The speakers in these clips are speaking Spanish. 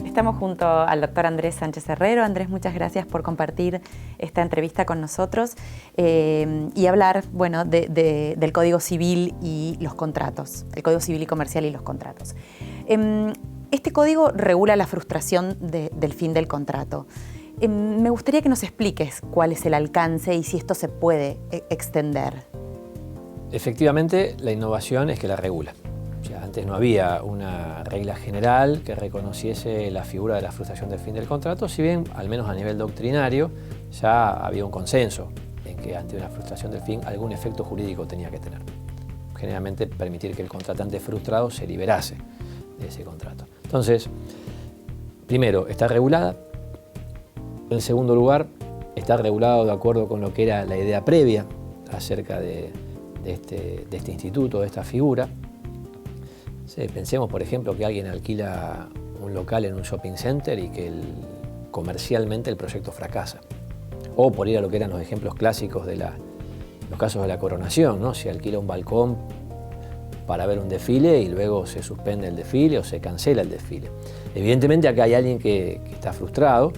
Estamos junto al doctor Andrés Sánchez Herrero. Andrés, muchas gracias por compartir esta entrevista con nosotros y hablar, bueno, del Código Civil y los contratos, el Código Civil y Comercial y los contratos. Este código regula la frustración del fin del contrato. Me gustaría que nos expliques cuál es el alcance y si esto se puede extender. Efectivamente, la innovación es que la regula. O sea, antes no había una regla general que reconociese la figura de la frustración del fin del contrato, si bien, al menos a nivel doctrinario, ya había un consenso en que ante una frustración del fin algún efecto jurídico tenía que tener. Generalmente permitir que el contratante frustrado se liberase de ese contrato. Entonces, primero, está regulada. En segundo lugar, está regulado de acuerdo con lo que era la idea previa acerca de este instituto, de esta figura. Pensemos, por ejemplo, que alguien alquila un local en un shopping center y que comercialmente el proyecto fracasa. O por ir a lo que eran los ejemplos clásicos de los casos de la coronación, ¿no? Si alquila un balcón para ver un desfile y luego se suspende el desfile o se cancela el desfile. Evidentemente acá hay alguien que está frustrado,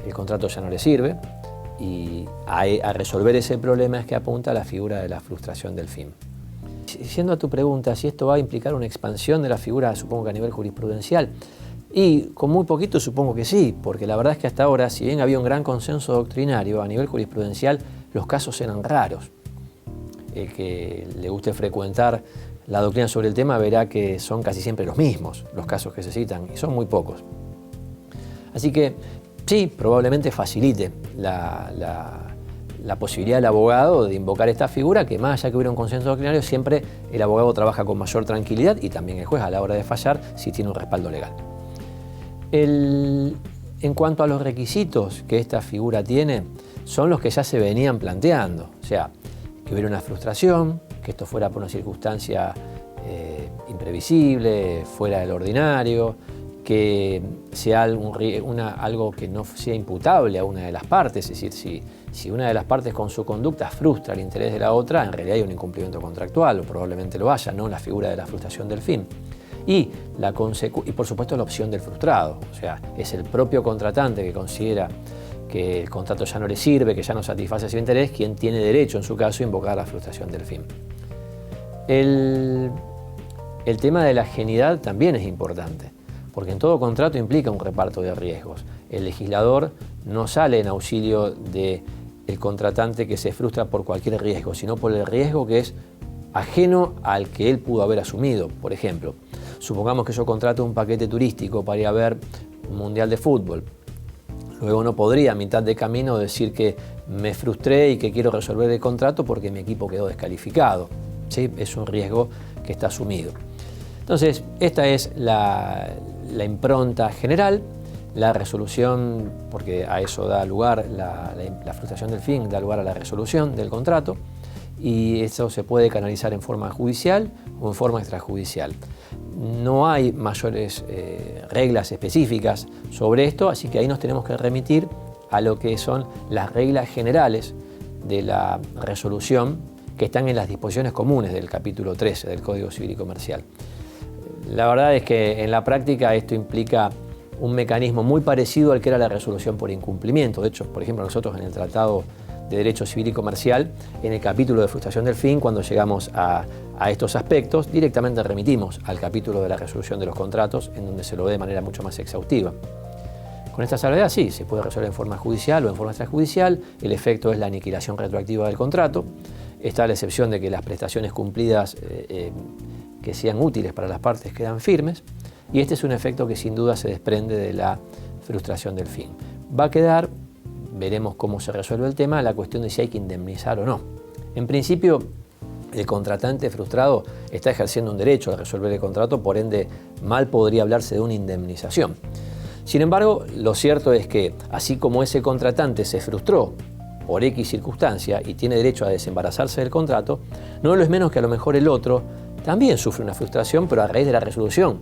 el contrato ya no le sirve y a resolver ese problema es que apunta la figura de la frustración del fin. Yendo a tu pregunta, si esto va a implicar una expansión de la figura, supongo que a nivel jurisprudencial, y con muy poquito supongo que sí, porque la verdad es que hasta ahora, si bien había un gran consenso doctrinario, a nivel jurisprudencial los casos eran raros. El que le guste frecuentar la doctrina sobre el tema verá que son casi siempre los mismos los casos que se citan, y son muy pocos. Así que sí, probablemente facilite la posibilidad del abogado de invocar esta figura, que más allá que hubiera un consenso doctrinario, siempre el abogado trabaja con mayor tranquilidad y también el juez a la hora de fallar si tiene un respaldo legal. En cuanto a los requisitos que esta figura tiene, son los que ya se venían planteando, o sea, que hubiera una frustración, que esto fuera por una circunstancia imprevisible, fuera del ordinario, que sea algo que no sea imputable a una de las partes, es decir, si una de las partes con su conducta frustra el interés de la otra, en realidad hay un incumplimiento contractual, o probablemente lo haya, no la figura de la frustración del fin. Y por supuesto la opción del frustrado, o sea, es el propio contratante que considera que el contrato ya no le sirve, que ya no satisface su interés, quien tiene derecho en su caso a invocar la frustración del fin. El tema de la ajenidad también es importante, porque en todo contrato implica un reparto de riesgos. El legislador no sale en auxilio del contratante que se frustra por cualquier riesgo, sino por el riesgo que es ajeno al que él pudo haber asumido. Por ejemplo, supongamos que yo contrato un paquete turístico para ir a ver un mundial de fútbol. Luego no podría a mitad de camino decir que me frustré y que quiero resolver el contrato porque mi equipo quedó descalificado. ¿Sí? Es un riesgo que está asumido. Entonces, esta es la impronta general. La resolución, porque a eso da lugar la frustración del fin, da lugar a la resolución del contrato, y eso se puede canalizar en forma judicial o en forma extrajudicial. No hay mayores reglas específicas sobre esto, así que ahí nos tenemos que remitir a lo que son las reglas generales de la resolución que están en las disposiciones comunes del capítulo 13 del Código Civil y Comercial. La verdad es que en la práctica esto implica un mecanismo muy parecido al que era la resolución por incumplimiento. De hecho, por ejemplo, nosotros en el Tratado de Derecho Civil y Comercial, en el capítulo de frustración del fin, cuando llegamos a estos aspectos, directamente remitimos al capítulo de la resolución de los contratos, en donde se lo ve de manera mucho más exhaustiva. Con esta salvedad, sí, se puede resolver en forma judicial o en forma extrajudicial. El efecto es la aniquilación retroactiva del contrato. Está la excepción de que las prestaciones cumplidas que sean útiles para las partes quedan firmes. Y este es un efecto que sin duda se desprende de la frustración del fin. Va a quedar, veremos cómo se resuelve el tema, la cuestión de si hay que indemnizar o no. En principio, el contratante frustrado está ejerciendo un derecho a resolver el contrato, por ende, mal podría hablarse de una indemnización. Sin embargo, lo cierto es que, así como ese contratante se frustró por X circunstancia y tiene derecho a desembarazarse del contrato, no lo es menos que a lo mejor el otro también sufre una frustración, pero a raíz de la resolución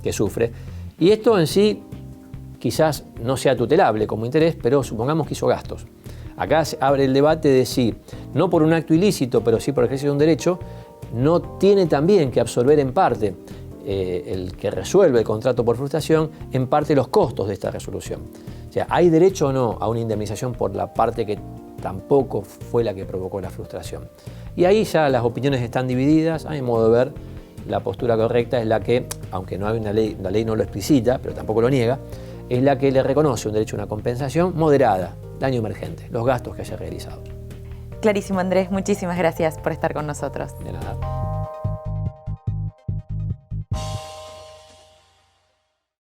que sufre. Y esto en sí quizás no sea tutelable como interés, pero supongamos que hizo gastos. Acá se abre el debate de si, no por un acto ilícito, pero sí por el ejercicio de un derecho, no tiene también que absorber en parte el que resuelve el contrato por frustración, en parte los costos de esta resolución. O sea, ¿hay derecho o no a una indemnización por la parte que tampoco fue la que provocó la frustración? Y ahí ya las opiniones están divididas. A mi modo de ver, la postura correcta es la que, aunque no hay una ley, la ley no lo explicita, pero tampoco lo niega, es la que le reconoce un derecho a una compensación moderada, daño emergente, los gastos que haya realizado. Clarísimo, Andrés. Muchísimas gracias por estar con nosotros. De nada.